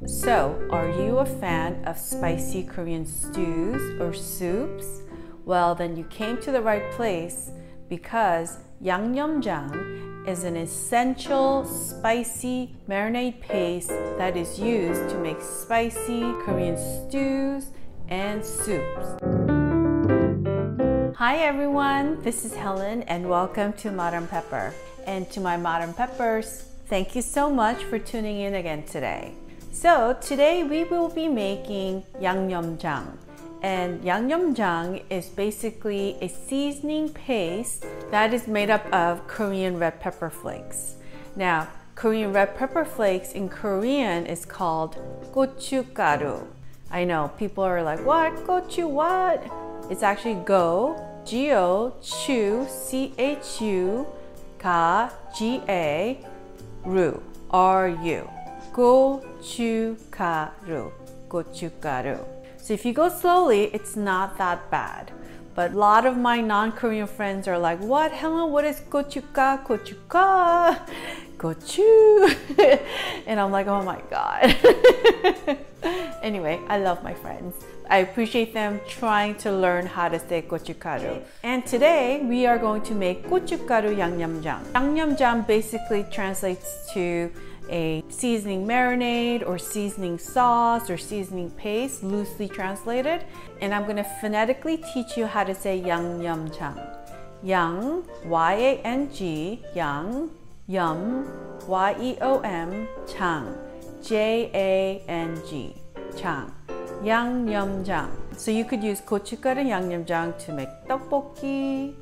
So, are you a fan of spicy Korean stews or soups? Well, then you came to the right place because YangYeomJang is an essential spicy marinade paste that is used to make spicy Korean stews and soups. Hi everyone, this is Helen and welcome to Modern Pepper. And to my Modern Peppers, thank you so much for tuning in again today. So today we will be making YangYeomJang. And YangYeomJang is basically a seasoning paste that is made up of Korean red pepper flakes. Now, Korean red pepper flakes in Korean is called 고춧가루. I know, people are like, what? Gochu what? It's actually G-O-Chu, C-H-U, Ga-G-A, Ru, R-U. 고춧가루, 고춧가루. So if you go slowly, it's not that bad. But a lot of my non-Korean friends are like, what, Helen, what is gochuga, gochuga, gochu? And I'm like, oh my God. Anyway, I love my friends. I appreciate them trying to learn how to say gochugaru. And today we are going to make gochugaru yangnyeomjang. Yangnyeomjang basically translates to a seasoning marinade or seasoning sauce or seasoning paste, loosely translated. And I'm going to phonetically teach you how to say YangYeomJang. Yang, Y-A-N-G, Yang, Yum, Y-E-O-M, Jang, J-A-N-G, Jang. YangYeomJang. So you could use 고춧가루 양념장 to make TteokBokki,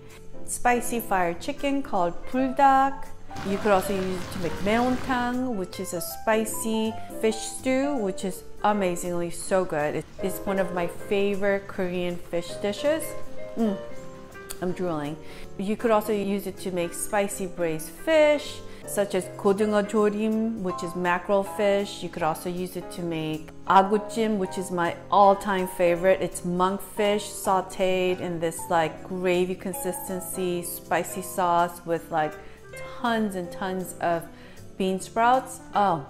spicy fried chicken called BulDak. You could also use it to make 매운탕, which is a spicy fish stew, which is amazingly so good. It's one of my favorite Korean fish dishes. I'm drooling. You could also use it to make spicy braised fish, such as 고등어 조림, which is mackerel fish. You could also use it to make 아구찜, which is my all-time favorite. It's monkfish sauteed in this like gravy consistency, spicy sauce with like tons and tons of bean sprouts. Oh,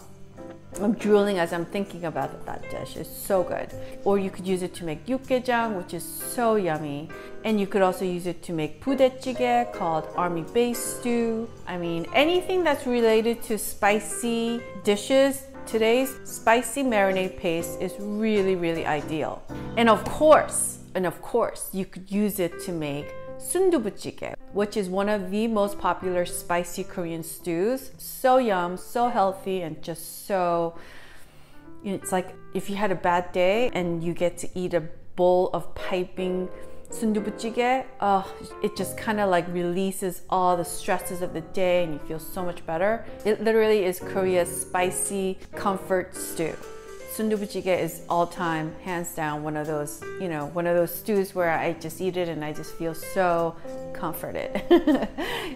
I'm drooling as I'm thinking about that dish. It's so good. Or you could use it to make GoChuJang, which is so yummy. And you could also use it to make Budae-jjigae, called army base stew. I mean, anything that's related to spicy dishes, today's spicy marinade paste is really, really ideal. And of course, you could use it to make sundubu-jjigae, which is one of the most popular spicy Korean stews. So yum, so healthy, and just so, you know, it's like if you had a bad day and you get to eat a bowl of piping sundubu-jjigae, it just kind of like releases all the stresses of the day and you feel so much better. It literally is Korea's spicy comfort stew. Sundubu-jjigae is all-time, hands down, one of those, you know, one of those stews where I just eat it and I just feel so comforted.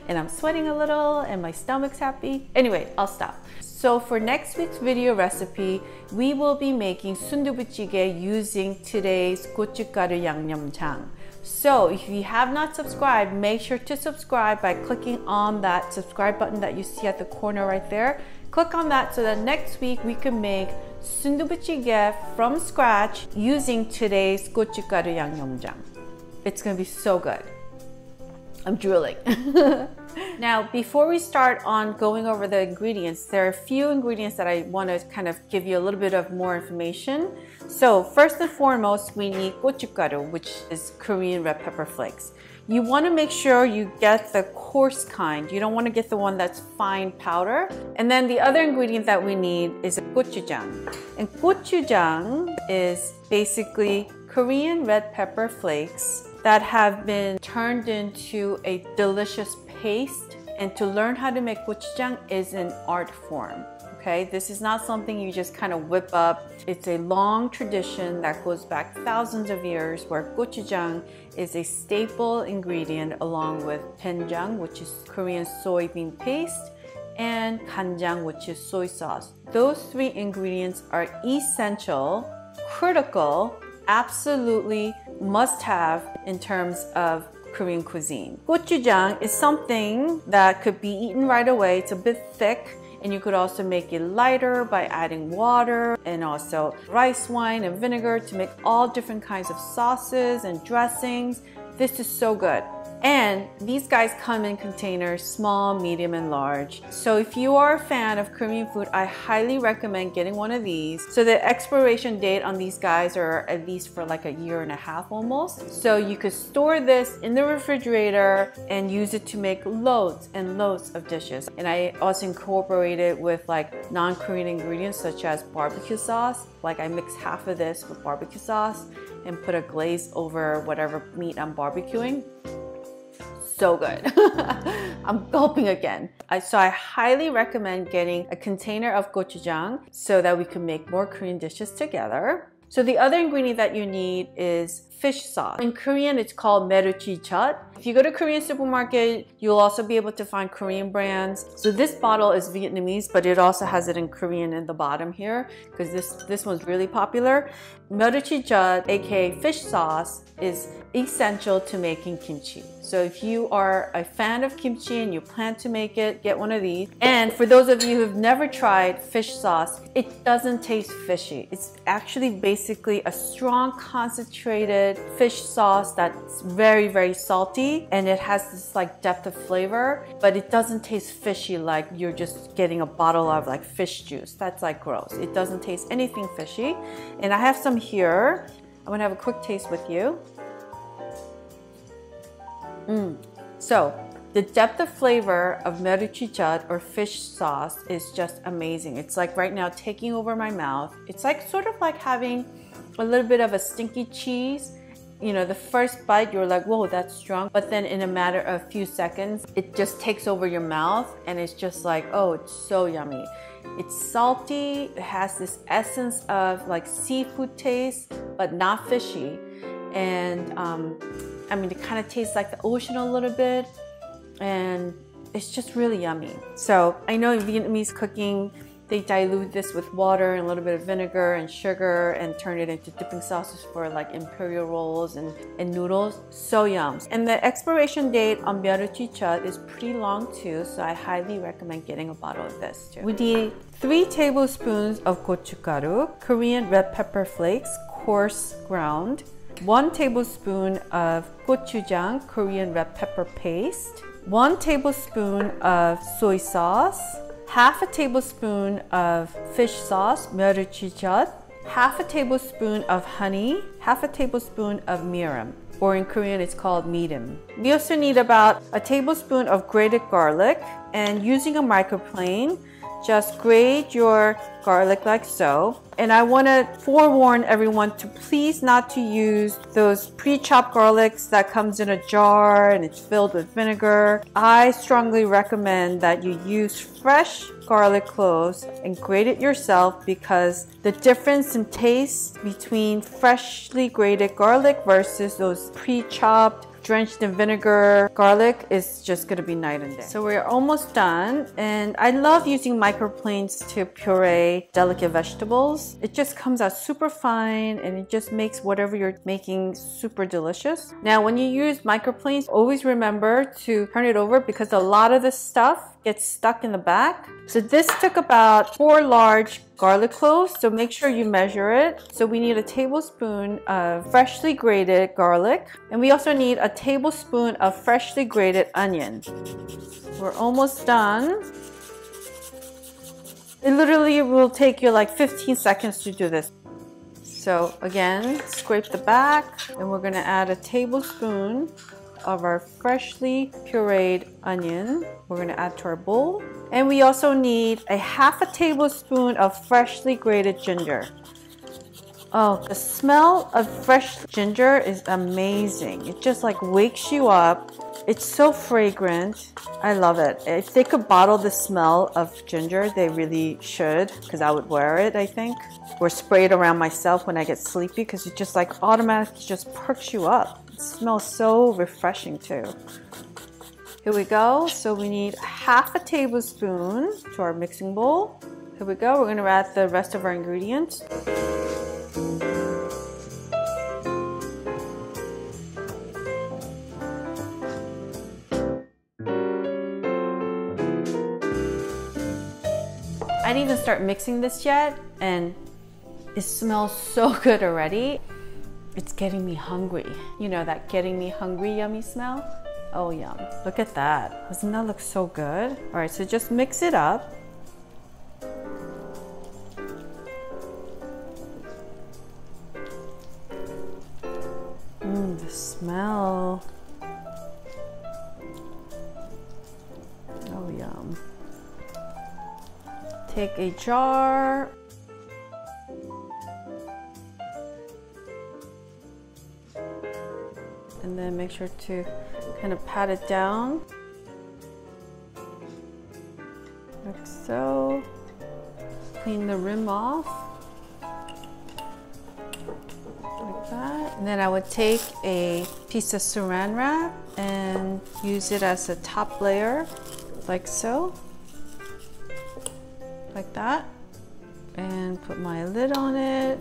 And I'm sweating a little and my stomach's happy. Anyway, I'll stop. So for next week's video recipe, we will be making sundubu-jjigae using today's 고춧가루 양념장. So if you have not subscribed, make sure to subscribe by clicking on that subscribe button that you see at the corner right there. Click on that so that next week we can make sundubu-jjigae from scratch using today's 고춧가루 양념장. It's gonna be so good. I'm drooling. Now, before we start on going over the ingredients, there are a few ingredients that I want to kind of give you a little bit of more information. So first and foremost, we need gochugaru, which is Korean red pepper flakes. You want to make sure you get the coarse kind. You don't want to get the one that's fine powder. And then the other ingredient that we need is a GoChuJang. And GoChuJang is basically Korean red pepper flakes that have been turned into a delicious paste. And to learn how to make gochujang is an art form. Okay, this is not something you just kind of whip up. It's a long tradition that goes back thousands of years where gochujang is a staple ingredient along with doenjang, which is Korean soybean paste, and 간장, which is soy sauce. Those three ingredients are essential, critical, absolutely must-have in terms of Korean cuisine. Gochujang is something that could be eaten right away. It's a bit thick And you could also make it lighter by adding water and also rice wine and vinegar to make all different kinds of sauces and dressings. This is so good. And these guys come in containers, small, medium, and large. So if you are a fan of Korean food, I highly recommend getting one of these. So the expiration date on these guys are at least for like a year and a half almost. So you could store this in the refrigerator and use it to make loads and loads of dishes. And I also incorporate it with like non-Korean ingredients such as barbecue sauce. Like I mix half of this with barbecue sauce and put a glaze over whatever meat I'm barbecuing. So good. I'm gulping again. So I highly recommend getting a container of gochujang so that we can make more Korean dishes together. So the other ingredient that you need is fish sauce. In Korean, it's called meruchijjae. If you go to Korean supermarket, you'll also be able to find Korean brands. So this bottle is Vietnamese, but it also has it in Korean in the bottom here because this one's really popular. Meruchijjae, aka fish sauce, is essential to making kimchi. So if you are a fan of kimchi and you plan to make it, get one of these. And for those of you who've never tried fish sauce, it doesn't taste fishy. It's actually basically a strong concentrated fish sauce that's very, very salty, and it has this like depth of flavor, but it doesn't taste fishy like you're just getting a bottle of like fish juice. That's like gross. It doesn't taste anything fishy. And I have some here. I'm gonna have a quick taste with you. So the depth of flavor of meruchijjae or fish sauce is just amazing. It's like right now taking over my mouth. It's like sort of like having a little bit of a stinky cheese. You know, the first bite you're like, whoa, that's strong. But then in a matter of a few seconds, it just takes over your mouth and it's just like, oh, it's so yummy. It's salty. It has this essence of like seafood taste, but not fishy. And I mean, it kind of tastes like the ocean a little bit, and it's just really yummy. So I know in Vietnamese cooking, they dilute this with water and a little bit of vinegar and sugar and turn it into dipping sauces for like imperial rolls and noodles. So yum. And the expiration date on meruchijjae is pretty long too, so I highly recommend getting a bottle of this too. We need 3 tablespoons of gochugaru, Korean red pepper flakes, coarse ground, 1 tablespoon of gochujang, Korean red pepper paste, 1 tablespoon of soy sauce, half a tablespoon of fish sauce, meruchijjae, half a tablespoon of honey, half a tablespoon of mirin, or in Korean it's called mirim. We also need about a tablespoon of grated garlic, and using a microplane, just grate your garlic like so. And I want to forewarn everyone to please not to use those pre-chopped garlics that comes in a jar and it's filled with vinegar. I strongly recommend that you use fresh garlic cloves and grate it yourself, because the difference in taste between freshly grated garlic versus those pre-chopped drenched in vinegar garlic is just gonna be night and day. So we're almost done, and I love using microplanes to puree delicate vegetables. It just comes out super fine and it just makes whatever you're making super delicious. Now when you use microplanes, always remember to turn it over because a lot of the stuff gets stuck in the back. So this took about 4 large garlic cloves, so make sure you measure it. So we need a tablespoon of freshly grated garlic, and we also need a tablespoon of freshly grated onion. We're almost done. It literally will take you like 15 seconds to do this. So again, scrape the back, and we're gonna add a tablespoon of our freshly pureed onion. We're gonna add to our bowl. And we also need a half a tablespoon of freshly grated ginger. Oh, the smell of fresh ginger is amazing. It just like wakes you up. It's so fragrant. I love it. If they could bottle the smell of ginger, they really should, because I would wear it, I think. Or spray it around myself when I get sleepy, because it just like automatically just perks you up. It smells so refreshing too. Here we go. So we need half a tablespoon to our mixing bowl. Here we go. We're gonna add the rest of our ingredients. I didn't even start mixing this yet, and it smells so good already. It's getting me hungry. You know that getting me hungry yummy smell? Oh, yum. Look at that. Doesn't that look so good? All right, so just mix it up. The smell. Oh, yum. Take a jar. And then make sure to kind of pat it down. Like so. Clean the rim off. Like that. And then I would take a piece of saran wrap and use it as a top layer, like so. Like that. And put my lid on it.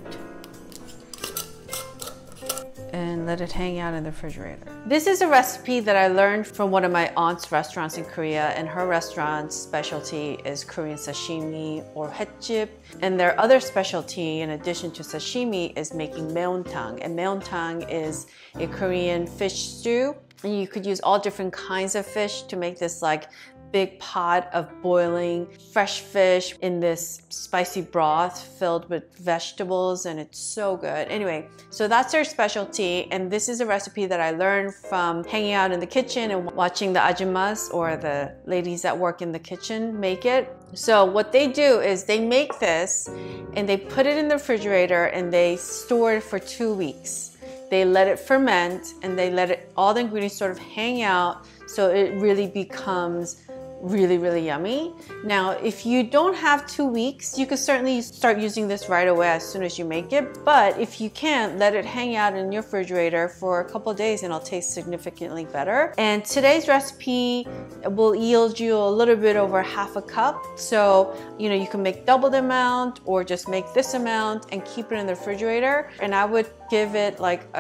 And let it hang out in the refrigerator. This is a recipe that I learned from one of my aunt's restaurants in Korea, and her restaurant's specialty is Korean sashimi or hetjip. And their other specialty, in addition to sashimi, is making meontang. And meontang is a Korean fish stew. And you could use all different kinds of fish to make this like big pot of boiling fresh fish in this spicy broth filled with vegetables, and it's so good. Anyway, so that's their specialty, and this is a recipe that I learned from hanging out in the kitchen and watching the ajumas, or the ladies that work in the kitchen, make it. So what they do is they make this and they put it in the refrigerator and they store it for 2 weeks. They let it ferment and they let it, all the ingredients sort of hang out, so it really becomes really, really yummy. Now, if you don't have 2 weeks, you could certainly start using this right away as soon as you make it. But if you can't, let it hang out in your refrigerator for a couple of days and it'll taste significantly better. And today's recipe will yield you a little bit over half a cup. So, you know, you can make double the amount or just make this amount and keep it in the refrigerator. And I would give it like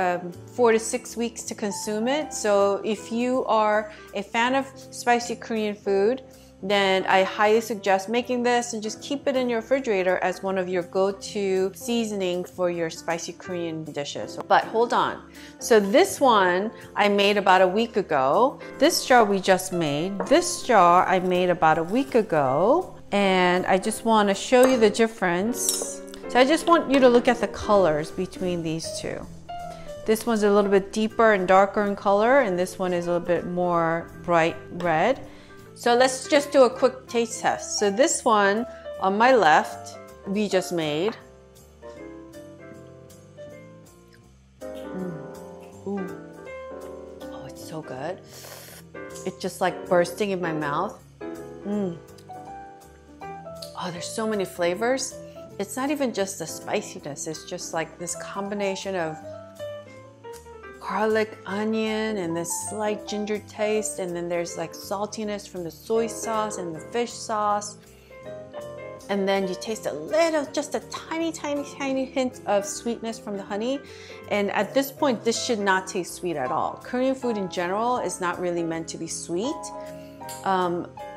4 to 6 weeks to consume it. So if you are a fan of spicy Korean food, then I highly suggest making this and just keep it in your refrigerator as one of your go-to seasoning for your spicy Korean dishes. But hold on. So this one I made about a week ago. This jar we just made. This jar I made about a week ago. And I just want to show you the difference. So I just want you to look at the colors between these two. This one's a little bit deeper and darker in color, and this one is a little bit more bright red. So let's just do a quick taste test. So this one on my left, we just made. Ooh. Oh, it's so good. It's just like bursting in my mouth. Oh, there's so many flavors. It's not even just the spiciness. It's just like this combination of garlic, onion, and this slight ginger taste, and then there's like saltiness from the soy sauce and the fish sauce, and then you taste a little, just a tiny hint of sweetness from the honey. And at this point, this should not taste sweet at all. Korean food in general is not really meant to be sweet.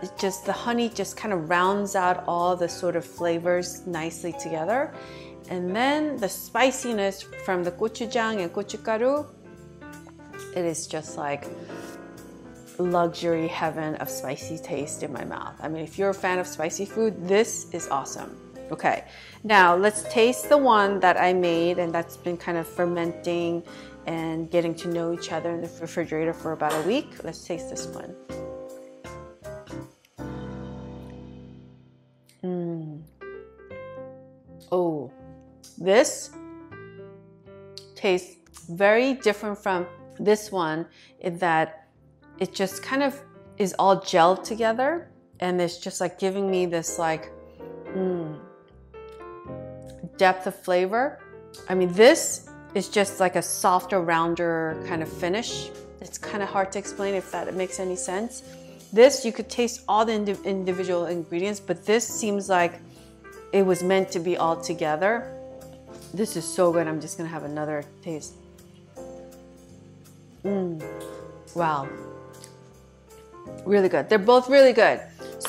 It's just the honey just kind of rounds out all the sort of flavors nicely together, and then the spiciness from the gochujang and gochugaru. It is just like luxury heaven of spicy taste in my mouth. I mean, if you're a fan of spicy food, this is awesome. Okay, now let's taste the one that I made and that's been kind of fermenting and getting to know each other in the refrigerator for about a week. Let's taste this one. Oh, this tastes very different from this one in that it just kind of is all gelled together, and it's just like giving me this like depth of flavor. I mean, this is just like a softer, rounder kind of finish. It's kind of hard to explain if that makes any sense. This, you could taste all the individual ingredients, but this seems like it was meant to be all together. This is so good. I'm just gonna have another taste. Wow. Really good. They're both really good.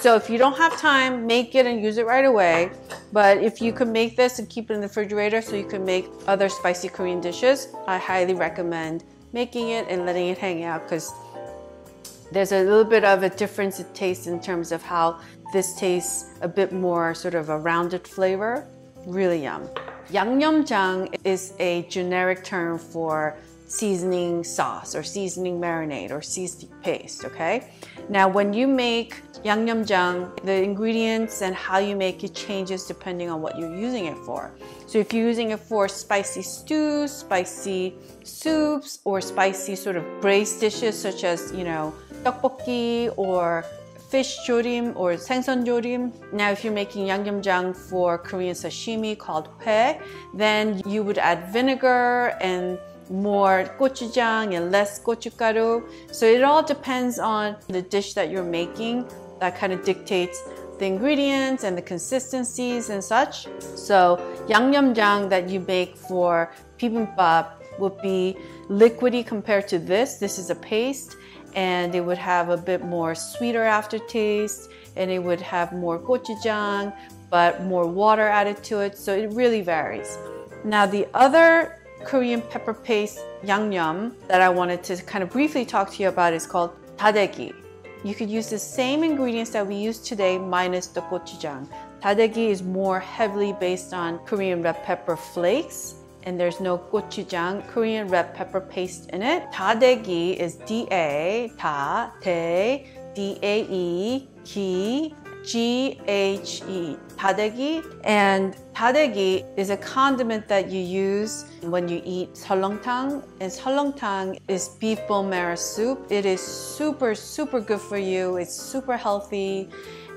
So if you don't have time, make it and use it right away. But if you could make this and keep it in the refrigerator so you can make other spicy Korean dishes, I highly recommend making it and letting it hang out, because there's a little bit of a difference in taste in terms of how this tastes a bit more sort of a rounded flavor. Really yum. YangYeomJang is a generic term for seasoning sauce or seasoning marinade or seasoning paste, okay? Now, when you make YangYeomJang, the ingredients and how you make it changes depending on what you're using it for. So if you're using it for spicy stews, spicy soups, or spicy sort of braised dishes such as, you know, TteokBokki or fish jorim or 생선 jorim. Now, if you're making yangyomjang for Korean sashimi called hue, then you would add vinegar and more gochujang and less gochugaru. So it all depends on the dish that you're making. That kind of dictates the ingredients and the consistencies and such. So yangyomjang that you make for bibimbap would be liquidy compared to this. This is a paste, and it would have a bit more sweeter aftertaste, and it would have more gochujang, but more water added to it. So it really varies. Now, the other Korean pepper paste yangnyeom that I wanted to kind of briefly talk to you about is called Budae-jjigae. You could use the same ingredients that we use today minus the gochujang. Budae-jjigae is more heavily based on Korean red pepper flakes, and there's no gochujang, Korean red pepper paste in it. Budae-jjigae is D-A, ta, te, D-A-E, ki, G-H-E, Budae-jjigae. And Budae-jjigae is a condiment that you use when you eat seolleongtang. And seolleongtang is beef bone marrow soup. It is super, super good for you. It's super healthy,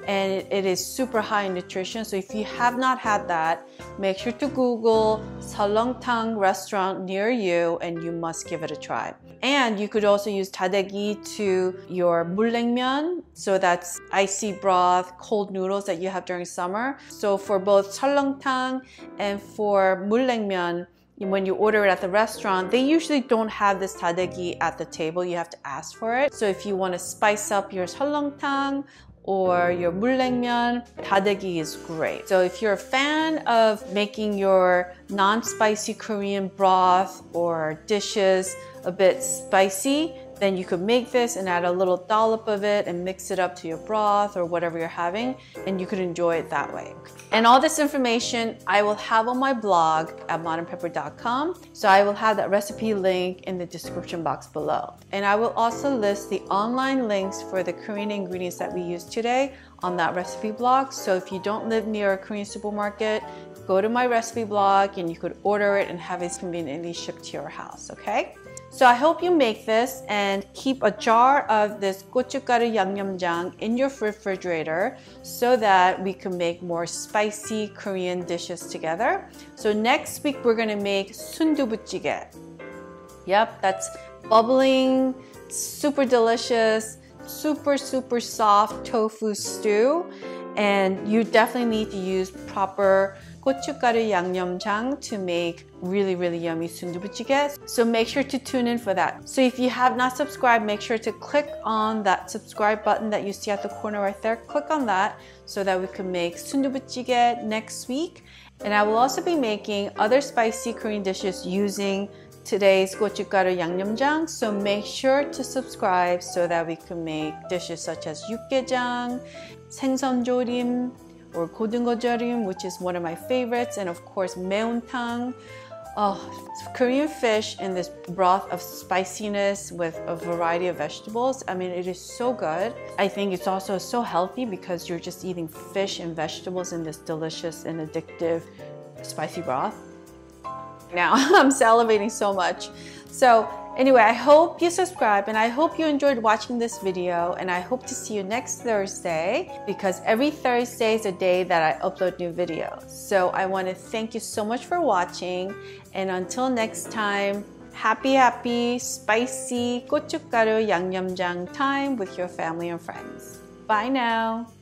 and it is super high in nutrition. So if you have not had that, make sure to Google seolleongtang restaurant near you, and you must give it a try. And you could also use Budae-jjigae to your 물냉면. So that's icy broth, cold noodles that you have during summer. So for both seolleongtang and for 물냉면, when you order it at the restaurant, they usually don't have this Budae-jjigae at the table. You have to ask for it. So if you want to spice up your seolleongtang or your 물냉면, Budae-jjigae is great. So if you're a fan of making your non-spicy Korean broth or dishes a bit spicy, then you could make this and add a little dollop of it and mix it up to your broth or whatever you're having, and you could enjoy it that way. And all this information I will have on my blog at modernpepper.com. So I will have that recipe link in the description box below. And I will also list the online links for the Korean ingredients that we used today on that recipe blog. So if you don't live near a Korean supermarket, go to my recipe blog and you could order it and have it conveniently shipped to your house, okay? So I hope you make this and keep a jar of this 고춧가루 양념장 in your refrigerator so that we can make more spicy Korean dishes together. So next week we're going to make sundubu-jjigae. Yep, that's bubbling, super delicious, super soft tofu stew. And you definitely need to use proper 고춧가루 양념장 to make really yummy sundubu-jjigae. So make sure to tune in for that. So if you have not subscribed, make sure to click on that subscribe button that you see at the corner right there. Click on that so that we can make sundubu-jjigae next week. And I will also be making other spicy Korean dishes using today's 고춧가루 양념장. So make sure to subscribe so that we can make dishes such as 육개장, 생선 조림, or 고등어 조림, which is one of my favorites, and of course 매운탕. Oh, Korean fish in this broth of spiciness with a variety of vegetables. I mean, it is so good. I think it's also so healthy because you're just eating fish and vegetables in this delicious and addictive spicy broth. Now I'm salivating so much. So anyway, I hope you subscribe and I hope you enjoyed watching this video, and I hope to see you next Thursday, because every Thursday is a day that I upload new videos. So I want to thank you so much for watching, and until next time, happy spicy 고춧가루 양념장 time with your family and friends. Bye now.